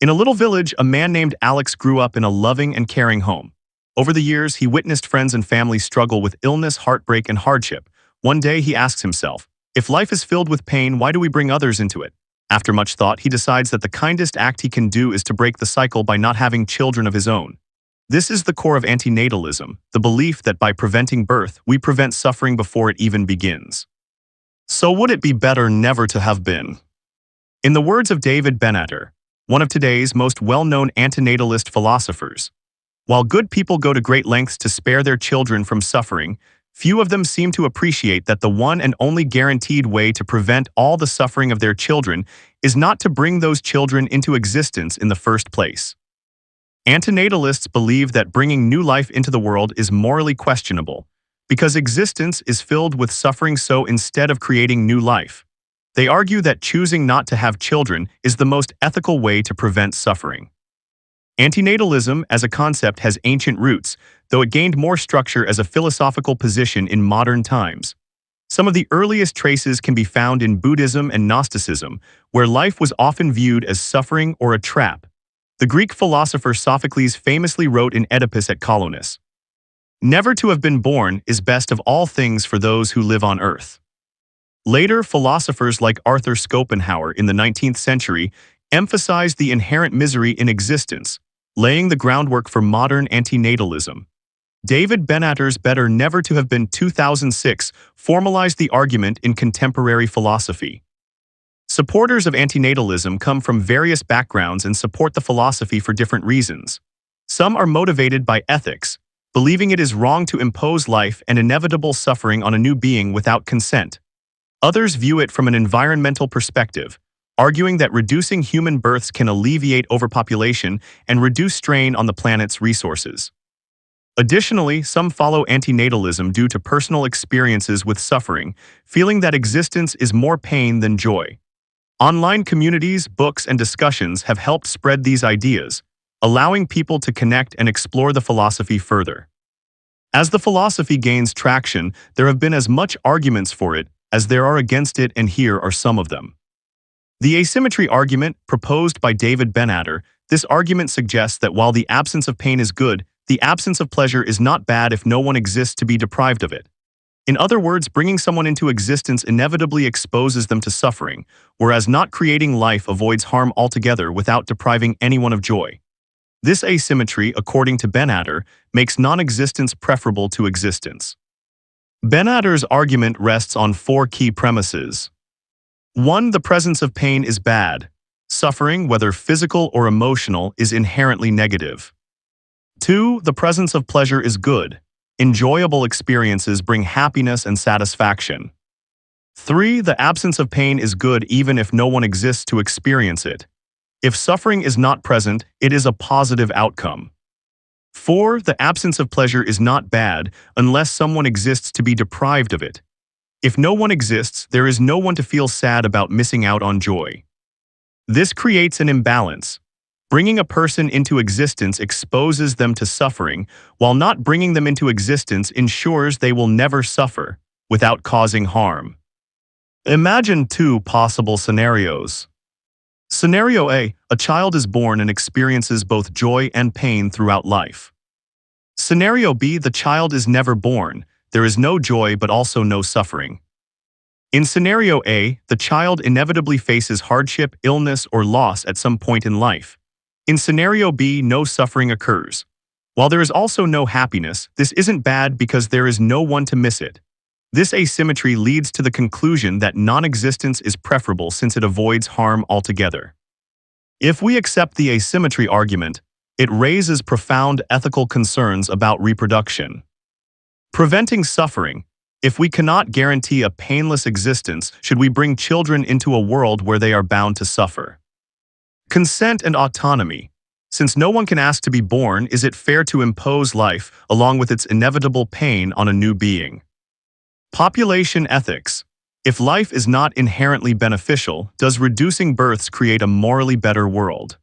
In a little village, a man named Alex grew up in a loving and caring home. Over the years, he witnessed friends and family struggle with illness, heartbreak, and hardship. One day, he asks himself, if life is filled with pain, why do we bring others into it? After much thought, he decides that the kindest act he can do is to break the cycle by not having children of his own. This is the core of antinatalism, the belief that by preventing birth, we prevent suffering before it even begins. So would it be better never to have been? In the words of David Benatar, one of today's most well-known antinatalist philosophers, while good people go to great lengths to spare their children from suffering, few of them seem to appreciate that the one and only guaranteed way to prevent all the suffering of their children is not to bring those children into existence in the first place. Antinatalists believe that bringing new life into the world is morally questionable, because existence is filled with suffering, so instead of creating new life, they argue that choosing not to have children is the most ethical way to prevent suffering. Antinatalism as a concept has ancient roots, though it gained more structure as a philosophical position in modern times. Some of the earliest traces can be found in Buddhism and Gnosticism, where life was often viewed as suffering or a trap. The Greek philosopher Sophocles famously wrote in Oedipus at Colonus, "Never to have been born is best of all things for those who live on earth." Later, philosophers like Arthur Schopenhauer in the 19th century emphasized the inherent misery in existence, laying the groundwork for modern antinatalism. David Benatar's Better Never to Have Been 2006 formalized the argument in contemporary philosophy. Supporters of antinatalism come from various backgrounds and support the philosophy for different reasons. Some are motivated by ethics, believing it is wrong to impose life and inevitable suffering on a new being without consent. Others view it from an environmental perspective, arguing that reducing human births can alleviate overpopulation and reduce strain on the planet's resources. Additionally, some follow antinatalism due to personal experiences with suffering, feeling that existence is more pain than joy. Online communities, books, and discussions have helped spread these ideas, allowing people to connect and explore the philosophy further. As the philosophy gains traction, there have been as much arguments for it as there are against it, and here are some of them. The asymmetry argument, proposed by David Benatar, this argument suggests that while the absence of pain is good, the absence of pleasure is not bad if no one exists to be deprived of it. In other words, bringing someone into existence inevitably exposes them to suffering, whereas not creating life avoids harm altogether without depriving anyone of joy. This asymmetry, according to Benatar, makes non-existence preferable to existence. Benatar's argument rests on four key premises. 1. The presence of pain is bad. Suffering, whether physical or emotional, is inherently negative. 2. The presence of pleasure is good. Enjoyable experiences bring happiness and satisfaction. 3. The absence of pain is good even if no one exists to experience it. If suffering is not present, it is a positive outcome. 4. The absence of pleasure is not bad unless someone exists to be deprived of it. If no one exists, there is no one to feel sad about missing out on joy. This creates an imbalance. Bringing a person into existence exposes them to suffering, while not bringing them into existence ensures they will never suffer, without causing harm. Imagine two possible scenarios. Scenario A, a child is born and experiences both joy and pain throughout life. Scenario B, the child is never born. There is no joy but also no suffering. In scenario A, the child inevitably faces hardship, illness, or loss at some point in life. In scenario B, no suffering occurs. While there is also no happiness, this isn't bad because there is no one to miss it. This asymmetry leads to the conclusion that non-existence is preferable since it avoids harm altogether. If we accept the asymmetry argument, it raises profound ethical concerns about reproduction. Preventing suffering. If we cannot guarantee a painless existence, should we bring children into a world where they are bound to suffer? Consent and autonomy. Since no one can ask to be born, is it fair to impose life, along with its inevitable pain, on a new being? Population ethics. If life is not inherently beneficial, does reducing births create a morally better world?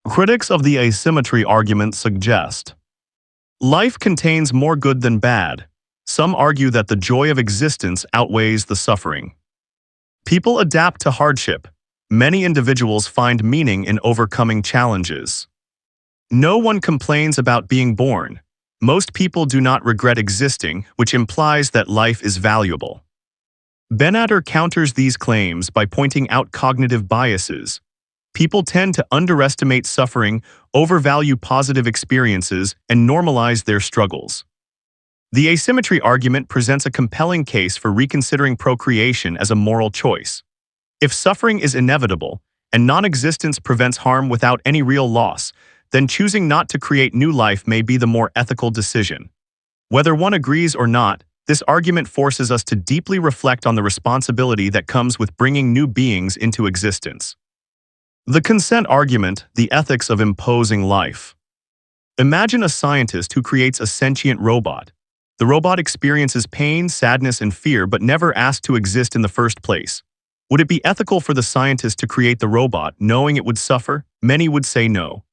Critics of the asymmetry argument suggest life contains more good than bad. Some argue that the joy of existence outweighs the suffering. People adapt to hardship. Many individuals find meaning in overcoming challenges. No one complains about being born. Most people do not regret existing, which implies that life is valuable. Benatar counters these claims by pointing out cognitive biases. People tend to underestimate suffering, overvalue positive experiences, and normalize their struggles. The asymmetry argument presents a compelling case for reconsidering procreation as a moral choice. If suffering is inevitable, and non-existence prevents harm without any real loss, then choosing not to create new life may be the more ethical decision. Whether one agrees or not, this argument forces us to deeply reflect on the responsibility that comes with bringing new beings into existence. The consent argument, the ethics of imposing life. Imagine a scientist who creates a sentient robot. The robot experiences pain, sadness, and fear but never asked to exist in the first place. Would it be ethical for the scientist to create the robot knowing it would suffer? Many would say no.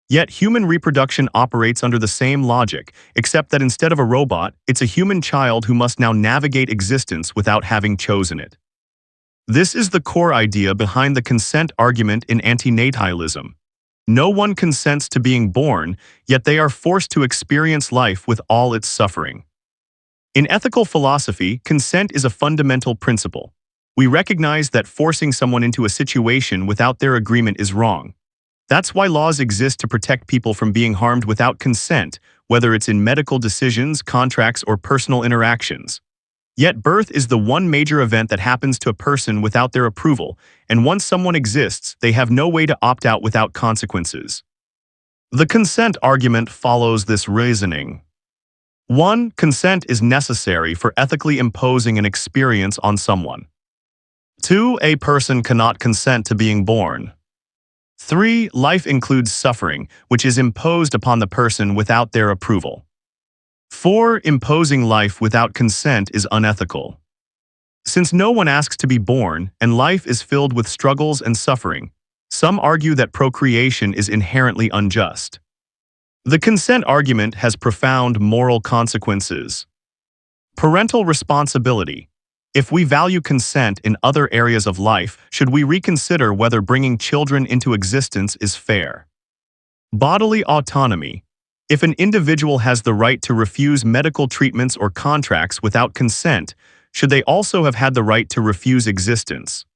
Yet human reproduction operates under the same logic, except that instead of a robot, it's a human child who must now navigate existence without having chosen it. This is the core idea behind the consent argument in antinatalism. No one consents to being born, yet they are forced to experience life with all its suffering. In ethical philosophy, consent is a fundamental principle. We recognize that forcing someone into a situation without their agreement is wrong. That's why laws exist to protect people from being harmed without consent, whether it's in medical decisions, contracts, or personal interactions. Yet birth is the one major event that happens to a person without their approval, and once someone exists, they have no way to opt out without consequences. The consent argument follows this reasoning. 1. Consent is necessary for ethically imposing an experience on someone. 2. A person cannot consent to being born. 3. Life includes suffering, which is imposed upon the person without their approval. 4. Imposing life without consent is unethical. Since no one asks to be born, and life is filled with struggles and suffering, some argue that procreation is inherently unjust. The consent argument has profound moral consequences. Parental responsibility. If we value consent in other areas of life, should we reconsider whether bringing children into existence is fair? Bodily autonomy. If an individual has the right to refuse medical treatments or contracts without consent, should they also have had the right to refuse existence?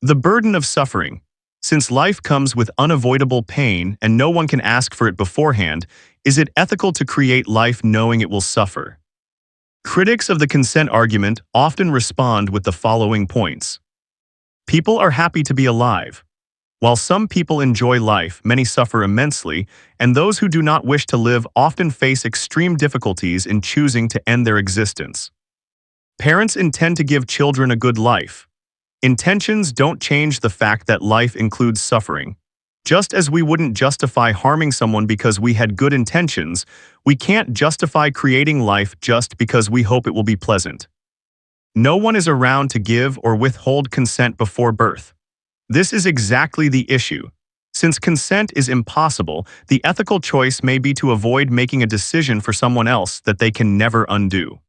The burden of suffering. Since life comes with unavoidable pain and no one can ask for it beforehand, is it ethical to create life knowing it will suffer? Critics of the consent argument often respond with the following points. People are happy to be alive. While some people enjoy life, many suffer immensely, and those who do not wish to live often face extreme difficulties in choosing to end their existence. Parents intend to give children a good life. Intentions don't change the fact that life includes suffering. Just as we wouldn't justify harming someone because we had good intentions, we can't justify creating life just because we hope it will be pleasant. No one is around to give or withhold consent before birth. This is exactly the issue. Since consent is impossible, the ethical choice may be to avoid making a decision for someone else that they can never undo.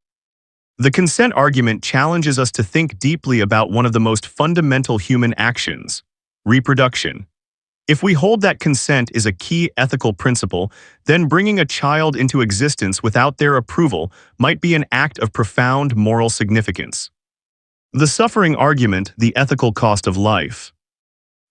The consent argument challenges us to think deeply about one of the most fundamental human actions: reproduction. If we hold that consent is a key ethical principle, then bringing a child into existence without their approval might be an act of profound moral significance. The suffering argument, the ethical cost of life.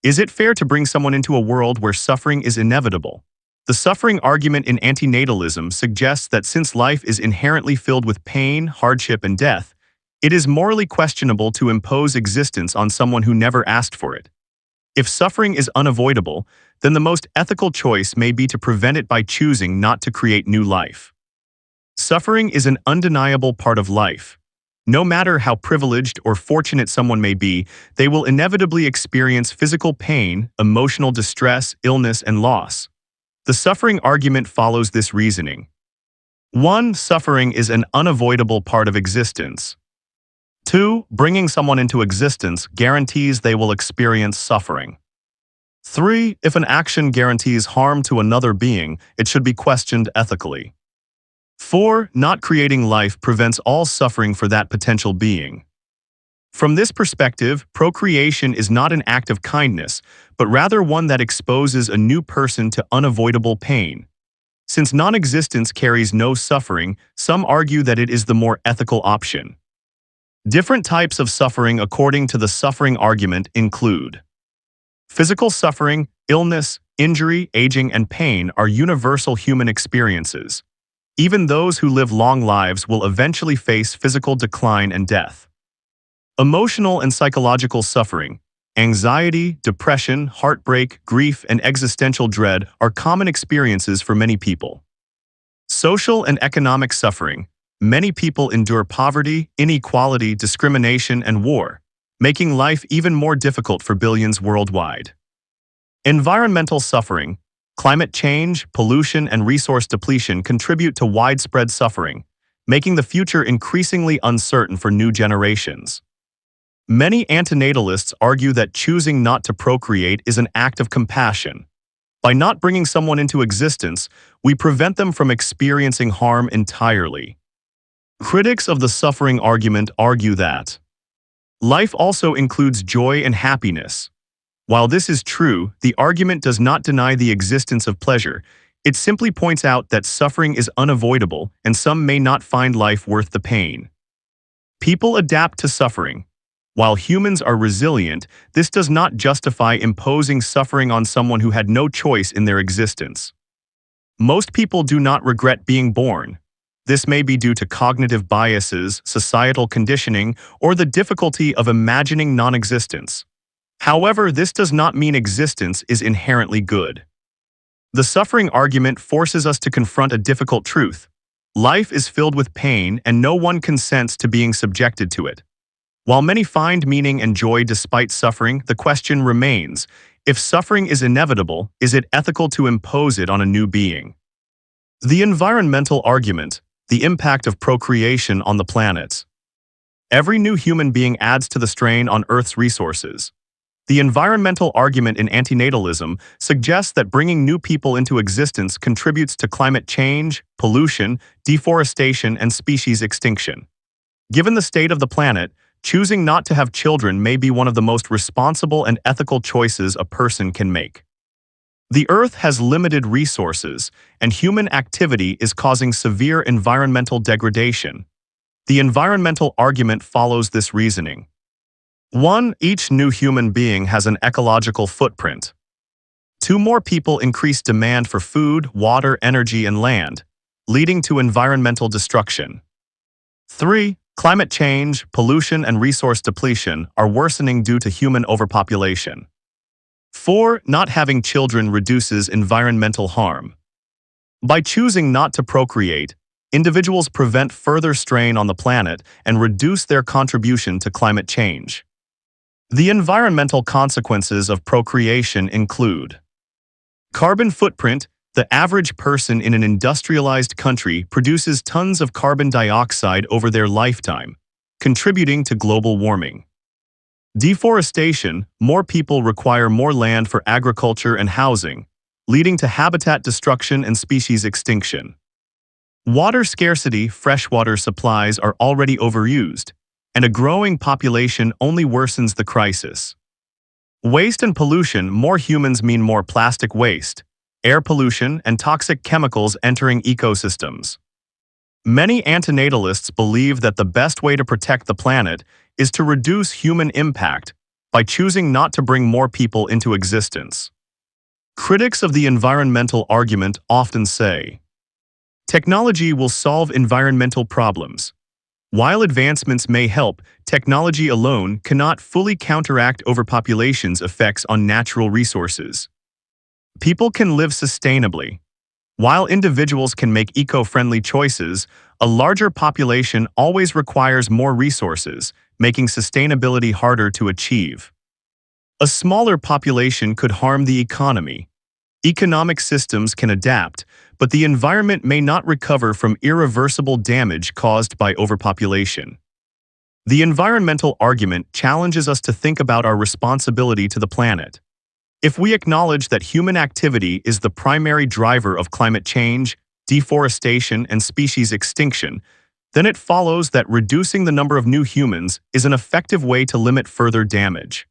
Is it fair to bring someone into a world where suffering is inevitable? The suffering argument in antinatalism suggests that since life is inherently filled with pain, hardship, and death, it is morally questionable to impose existence on someone who never asked for it. If suffering is unavoidable, then the most ethical choice may be to prevent it by choosing not to create new life. Suffering is an undeniable part of life. No matter how privileged or fortunate someone may be, they will inevitably experience physical pain, emotional distress, illness, and loss. The suffering argument follows this reasoning. 1. Suffering is an unavoidable part of existence. 2. Bringing someone into existence guarantees they will experience suffering. 3. If an action guarantees harm to another being, it should be questioned ethically. 4. Not creating life prevents all suffering for that potential being. From this perspective, procreation is not an act of kindness, but rather one that exposes a new person to unavoidable pain. Since non-existence carries no suffering, some argue that it is the more ethical option. Different types of suffering according to the suffering argument include physical suffering, illness, injury, aging, and pain are universal human experiences. Even those who live long lives will eventually face physical decline and death. Emotional and psychological suffering, anxiety, depression, heartbreak, grief, and existential dread are common experiences for many people. Social and economic suffering, many people endure poverty, inequality, discrimination, and war, making life even more difficult for billions worldwide. Environmental suffering, climate change, pollution, and resource depletion contribute to widespread suffering, making the future increasingly uncertain for new generations. Many antinatalists argue that choosing not to procreate is an act of compassion. By not bringing someone into existence, we prevent them from experiencing harm entirely. Critics of the suffering argument argue that life also includes joy and happiness. While this is true, the argument does not deny the existence of pleasure. It simply points out that suffering is unavoidable and some may not find life worth the pain. People adapt to suffering. While humans are resilient, this does not justify imposing suffering on someone who had no choice in their existence. Most people do not regret being born. This may be due to cognitive biases, societal conditioning, or the difficulty of imagining non-existence. However, this does not mean existence is inherently good. The suffering argument forces us to confront a difficult truth. Life is filled with pain, and no one consents to being subjected to it. While many find meaning and joy despite suffering, the question remains, if suffering is inevitable, is it ethical to impose it on a new being? The environmental argument, the impact of procreation on the planet. Every new human being adds to the strain on Earth's resources. The environmental argument in antinatalism suggests that bringing new people into existence contributes to climate change, pollution, deforestation, and species extinction. Given the state of the planet, choosing not to have children may be one of the most responsible and ethical choices a person can make. The Earth has limited resources, and human activity is causing severe environmental degradation. The environmental argument follows this reasoning. 1. Each new human being has an ecological footprint. 2. More people increase demand for food, water, energy, and land, leading to environmental destruction. 3. Climate change, pollution, and resource depletion are worsening due to human overpopulation. 4. Not having children reduces environmental harm. By choosing not to procreate, individuals prevent further strain on the planet and reduce their contribution to climate change. The environmental consequences of procreation include carbon footprint. The average person in an industrialized country produces tons of carbon dioxide over their lifetime, contributing to global warming. Deforestation. More people require more land for agriculture and housing, leading to habitat destruction and species extinction. Water scarcity. Freshwater supplies are already overused, and a growing population only worsens the crisis. Waste and pollution. More humans mean more plastic waste, air pollution, and toxic chemicals entering ecosystems. Many antinatalists believe that the best way to protect the planet is to reduce human impact by choosing not to bring more people into existence. Critics of the environmental argument often say, technology will solve environmental problems. While advancements may help, technology alone cannot fully counteract overpopulation's effects on natural resources. People can live sustainably. While individuals can make eco-friendly choices, a larger population always requires more resources, making sustainability harder to achieve. A smaller population could harm the economy. Economic systems can adapt, but the environment may not recover from irreversible damage caused by overpopulation. The environmental argument challenges us to think about our responsibility to the planet. If we acknowledge that human activity is the primary driver of climate change, deforestation, and species extinction, then it follows that reducing the number of new humans is an effective way to limit further damage.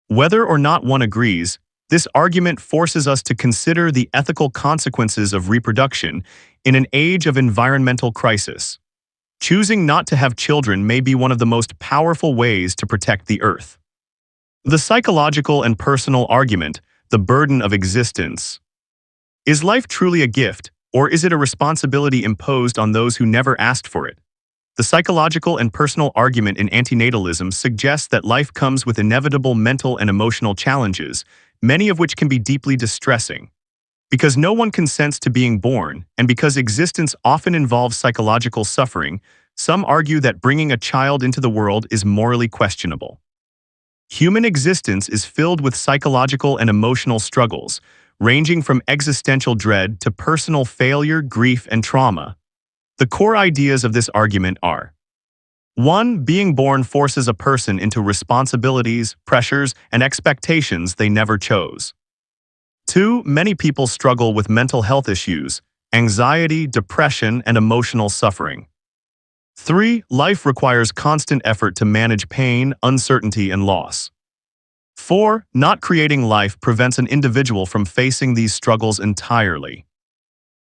Whether or not one agrees, this argument forces us to consider the ethical consequences of reproduction in an age of environmental crisis. Choosing not to have children may be one of the most powerful ways to protect the Earth. The psychological and personal argument, the burden of existence. Is life truly a gift, or is it a responsibility imposed on those who never asked for it? The psychological and personal argument in antinatalism suggests that life comes with inevitable mental and emotional challenges, many of which can be deeply distressing. Because no one consents to being born, and because existence often involves psychological suffering, some argue that bringing a child into the world is morally questionable. Human existence is filled with psychological and emotional struggles, ranging from existential dread to personal failure, grief, and trauma. The core ideas of this argument are: 1. Being born forces a person into responsibilities, pressures, and expectations they never chose. 2. Many people struggle with mental health issues, anxiety, depression, and emotional suffering. 3. Life requires constant effort to manage pain, uncertainty, and loss. 4. Not creating life prevents an individual from facing these struggles entirely.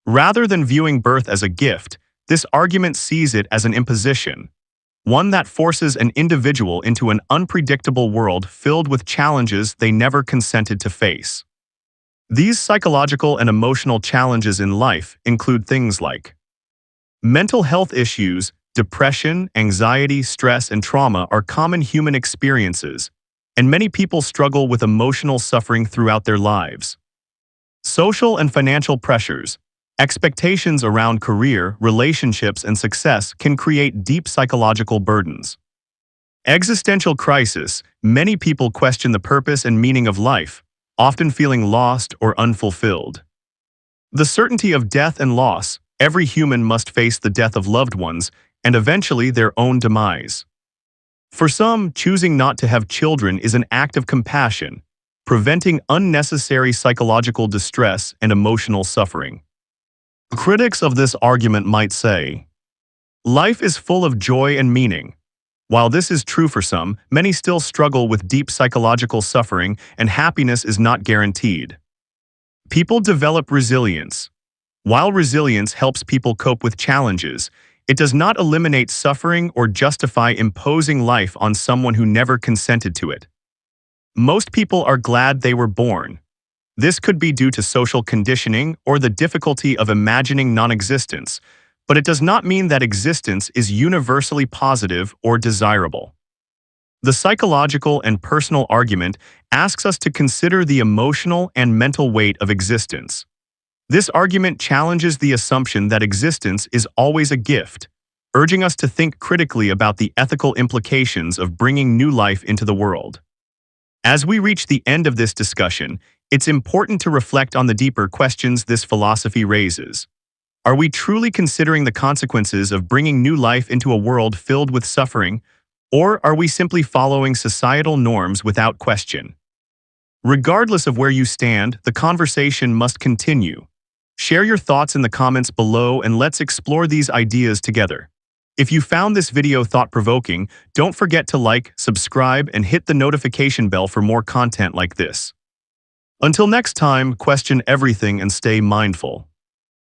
Rather than viewing birth as a gift, this argument sees it as an imposition, one that forces an individual into an unpredictable world filled with challenges they never consented to face. These psychological and emotional challenges in life include things like mental health issues. Depression, anxiety, stress, and trauma are common human experiences, and many people struggle with emotional suffering throughout their lives. Social and financial pressures. Expectations around career, relationships, and success can create deep psychological burdens. Existential crisis. Many people question the purpose and meaning of life, often feeling lost or unfulfilled. The certainty of death and loss. Every human must face the death of loved ones and eventually their own demise. For some, choosing not to have children is an act of compassion, preventing unnecessary psychological distress and emotional suffering. Critics of this argument might say, life is full of joy and meaning. While this is true for some, many still struggle with deep psychological suffering, and happiness is not guaranteed. People develop resilience. While resilience helps people cope with challenges, it does not eliminate suffering or justify imposing life on someone who never consented to it. Most people are glad they were born. This could be due to social conditioning or the difficulty of imagining non-existence, but it does not mean that existence is universally positive or desirable. The psychological and personal argument asks us to consider the emotional and mental weight of existence. This argument challenges the assumption that existence is always a gift, urging us to think critically about the ethical implications of bringing new life into the world. As we reach the end of this discussion, it's important to reflect on the deeper questions this philosophy raises. Are we truly considering the consequences of bringing new life into a world filled with suffering, or are we simply following societal norms without question? Regardless of where you stand, the conversation must continue. Share your thoughts in the comments below and let's explore these ideas together. If you found this video thought-provoking, don't forget to like, subscribe, and hit the notification bell for more content like this. Until next time, question everything and stay mindful.